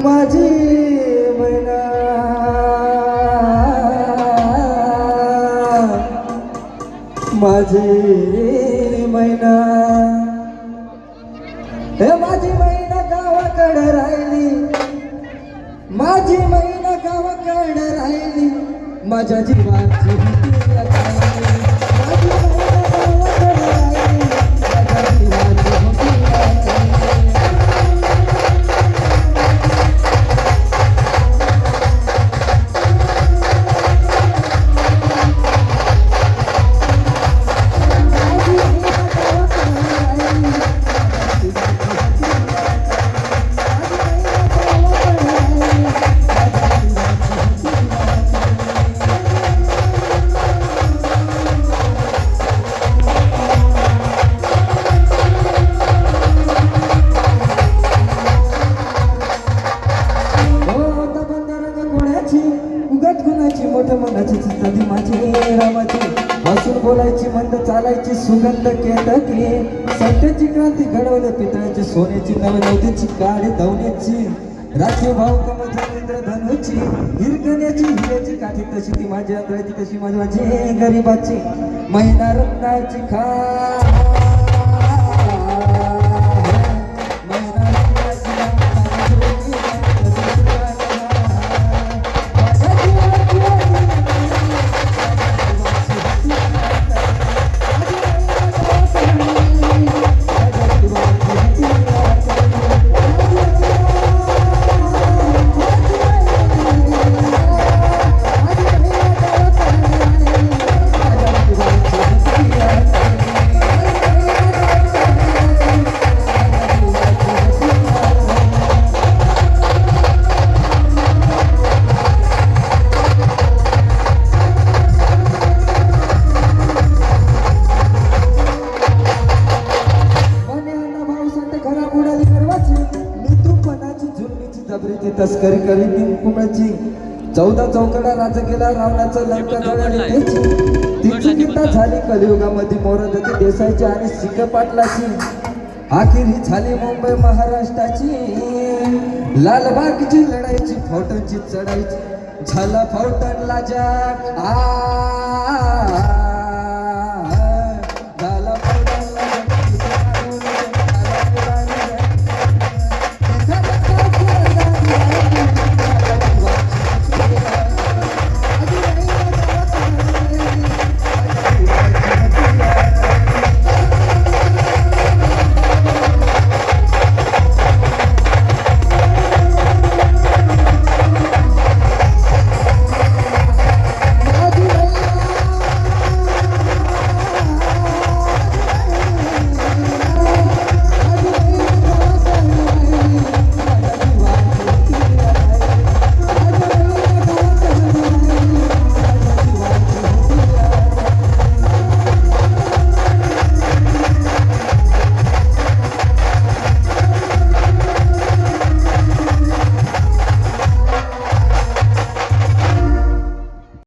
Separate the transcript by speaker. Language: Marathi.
Speaker 1: माझी मैना माझी मैना हे माझी मैना गावाकडे राहिली माझी मैना गावाकडे राहिली माझ्या जीवाची नदी माझी रामाची हसून बोलायची मंद चालायची सुगंध केतकी सत्याची क्रांती घडवले पितळ्याची सोन्याची नवनवतीची काळी दवण्याची राखीव भाऊ कमल इंद्रधनुची हिरकण्याची हिऱ्याची काठी तशी ती माझी अंतरायची तशी माझी गरीबाची महिना रत्नाची खा तस्करी करी कुंकुमाची 14 चौकडा राज गेला रावणाचा लंका जळाली तिची गीता झाली कलियुगामध्ये मोरदती देसाईची आणि सिंग पाटलाची आखिर ही झाली मुंबई महाराष्ट्राची लालबागची लढाईची फोटोची चढाईची झाला फौटनला जाग